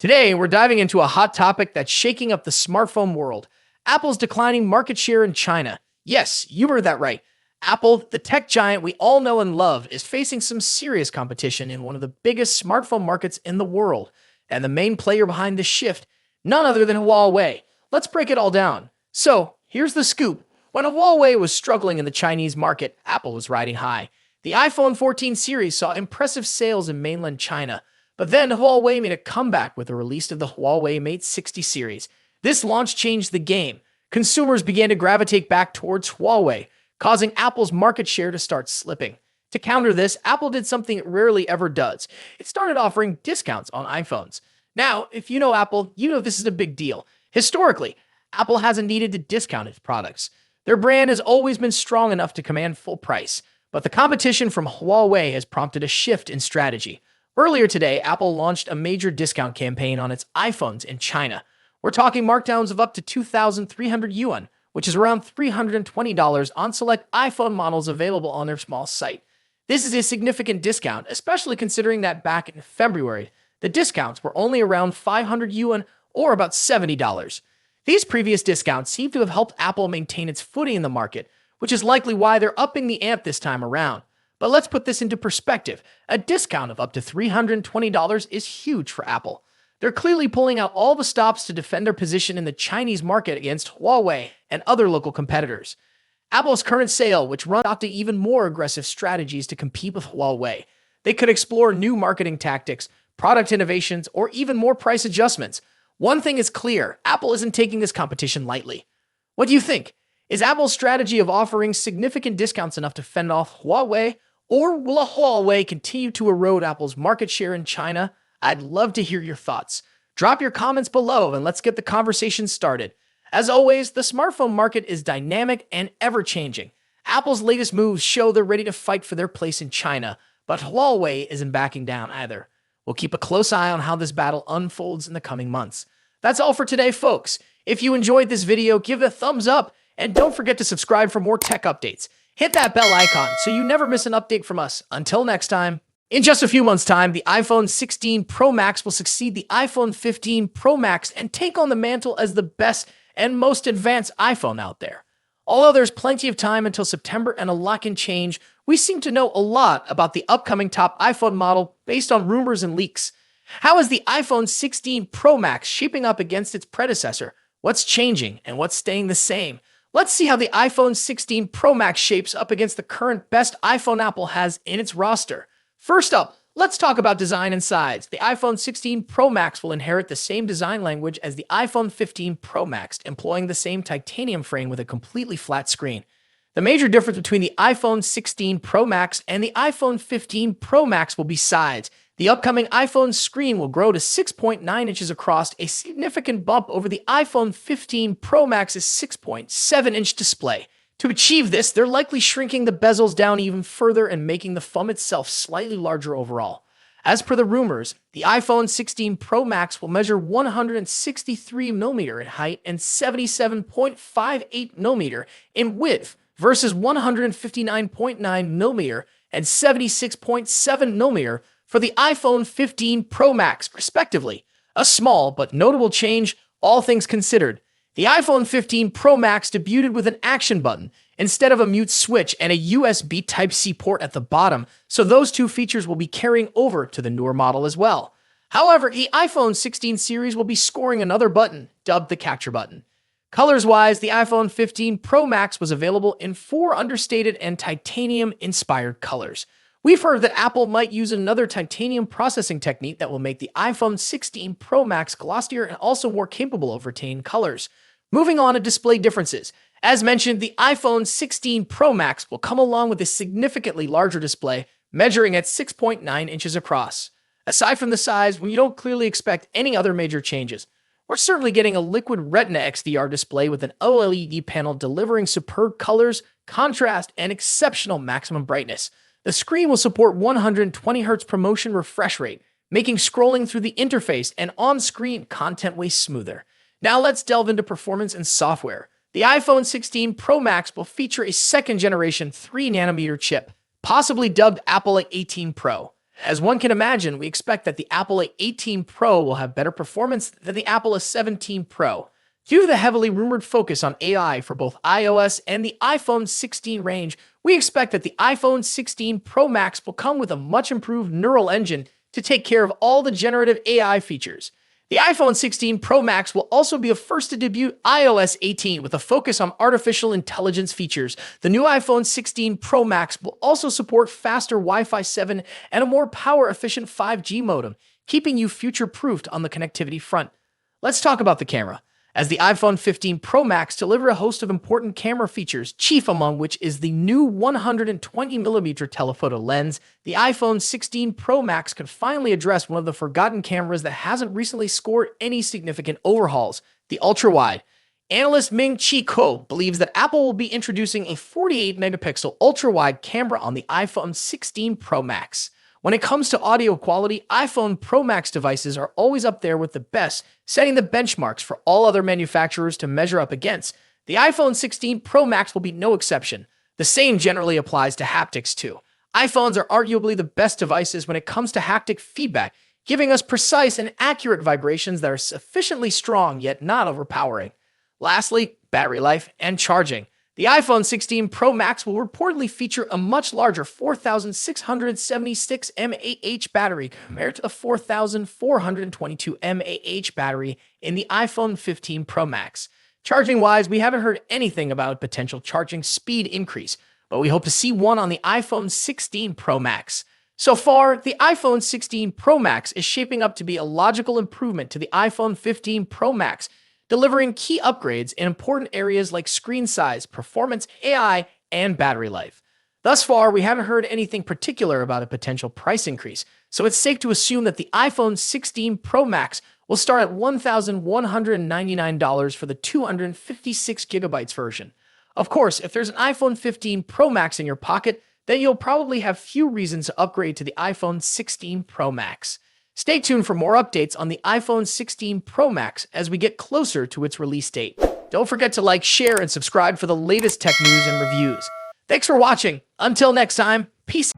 Today, we're diving into a hot topic that's shaking up the smartphone world: Apple's declining market share in China. Yes, you heard that right. Apple, the tech giant we all know and love, is facing some serious competition in one of the biggest smartphone markets in the world. And the main player behind this shift, none other than Huawei. Let's break it all down. So, here's the scoop. When Huawei was struggling in the Chinese market, Apple was riding high. The iPhone 14 series saw impressive sales in mainland China. But then Huawei made a comeback with the release of the Huawei Mate 60 series. This launch changed the game. Consumers began to gravitate back towards Huawei, causing Apple's market share to start slipping. To counter this, Apple did something it rarely ever does. It started offering discounts on iPhones. Now, if you know Apple, you know this is a big deal. Historically, Apple hasn't needed to discount its products. Their brand has always been strong enough to command full price. But the competition from Huawei has prompted a shift in strategy. Earlier today, Apple launched a major discount campaign on its iPhones in China. We're talking markdowns of up to 2,300 yuan, which is around $320 on select iPhone models available on their small site. This is a significant discount, especially considering that back in February, the discounts were only around 500 yuan or about $70. These previous discounts seem to have helped Apple maintain its footing in the market, which is likely why they're upping the ante this time around. But let's put this into perspective. A discount of up to $320 is huge for Apple. They're clearly pulling out all the stops to defend their position in the Chinese market against Huawei and other local competitors. Apple's current sale, which runs adopting even more aggressive strategies to compete with Huawei. They could explore new marketing tactics, product innovations, or even more price adjustments. One thing is clear: Apple isn't taking this competition lightly. What do you think? Is Apple's strategy of offering significant discounts enough to fend off Huawei? Or will a Huawei continue to erode Apple's market share in China? I'd love to hear your thoughts. Drop your comments below and let's get the conversation started. As always, the smartphone market is dynamic and ever-changing. Apple's latest moves show they're ready to fight for their place in China, but Huawei isn't backing down either. We'll keep a close eye on how this battle unfolds in the coming months. That's all for today, folks. If you enjoyed this video, give it a thumbs up and don't forget to subscribe for more tech updates. Hit that bell icon so you never miss an update from us. Until next time. In just a few months' time, the iPhone 16 Pro Max will succeed the iPhone 15 Pro Max and take on the mantle as the best and most advanced iPhone out there. Although there's plenty of time until September and a lot can change, we seem to know a lot about the upcoming top iPhone model based on rumors and leaks. How is the iPhone 16 Pro Max shaping up against its predecessor? What's changing and what's staying the same? Let's see how the iPhone 16 Pro Max shapes up against the current best iPhone Apple has in its roster. First up, let's talk about design and size. The iPhone 16 Pro Max will inherit the same design language as the iPhone 15 Pro Max, employing the same titanium frame with a completely flat screen. The major difference between the iPhone 16 Pro Max and the iPhone 15 Pro Max will be size. The upcoming iPhone screen will grow to 6.9 inches across, a significant bump over the iPhone 15 Pro Max's 6.7-inch display. To achieve this, they're likely shrinking the bezels down even further and making the phone itself slightly larger overall. As per the rumors, the iPhone 16 Pro Max will measure 163mm in height and 77.58mm in width versus 159.9mm and 76.7mm for the iPhone 15 Pro Max, respectively. A small but notable change, all things considered. The iPhone 15 Pro Max debuted with an action button instead of a mute switch and a USB Type-C port at the bottom, so those two features will be carrying over to the newer model as well. However, the iPhone 16 series will be scoring another button, dubbed the Capture button. Colors-wise, the iPhone 15 Pro Max was available in 4 understated and titanium-inspired colors. We've heard that Apple might use another titanium processing technique that will make the iPhone 16 Pro Max glossier and also more capable of retaining colors. Moving on to display differences. As mentioned, the iPhone 16 Pro Max will come along with a significantly larger display, measuring at 6.9 inches across. Aside from the size, we don't clearly expect any other major changes. We're certainly getting a liquid Retina XDR display with an OLED panel delivering superb colors, contrast, and exceptional maximum brightness. The screen will support 120Hz ProMotion refresh rate, making scrolling through the interface and on-screen content way smoother. Now let's delve into performance and software. The iPhone 16 Pro Max will feature a second-generation 3nm chip, possibly dubbed Apple A18 Pro. As one can imagine, we expect that the Apple A18 Pro will have better performance than the Apple A17 Pro. Due to the heavily rumored focus on AI for both iOS and the iPhone 16 range, we expect that the iPhone 16 Pro Max will come with a much improved neural engine to take care of all the generative AI features. The iPhone 16 Pro Max will also be the first to debut iOS 18 with a focus on artificial intelligence features. The new iPhone 16 Pro Max will also support faster Wi-Fi 7 and a more power-efficient 5G modem, keeping you future-proofed on the connectivity front. Let's talk about the camera. As the iPhone 15 Pro Max delivers a host of important camera features, chief among which is the new 120mm telephoto lens, the iPhone 16 Pro Max could finally address one of the forgotten cameras that hasn't recently scored any significant overhauls, the ultra-wide. Analyst Ming-Chi Kuo believes that Apple will be introducing a 48-megapixel ultra-wide camera on the iPhone 16 Pro Max. When it comes to audio quality, iPhone Pro Max devices are always up there with the best, setting the benchmarks for all other manufacturers to measure up against. The iPhone 16 Pro Max will be no exception. The same generally applies to haptics too. iPhones are arguably the best devices when it comes to haptic feedback, giving us precise and accurate vibrations that are sufficiently strong yet not overpowering. Lastly, battery life and charging. The iPhone 16 Pro Max will reportedly feature a much larger 4,676 mAh battery compared to the 4,422 mAh battery in the iPhone 15 Pro Max. Charging-wise, we haven't heard anything about a potential charging speed increase, but we hope to see one on the iPhone 16 Pro Max. So far, the iPhone 16 Pro Max is shaping up to be a logical improvement to the iPhone 15 Pro Max, delivering key upgrades in important areas like screen size, performance, AI, and battery life. Thus far, we haven't heard anything particular about a potential price increase, so it's safe to assume that the iPhone 16 Pro Max will start at $1,199 for the 256GB version. Of course, if there's an iPhone 15 Pro Max in your pocket, then you'll probably have few reasons to upgrade to the iPhone 16 Pro Max. Stay tuned for more updates on the iPhone 16 Pro Max as we get closer to its release date. Don't forget to like, share, and subscribe for the latest tech news and reviews. Thanks for watching. Until next time, peace.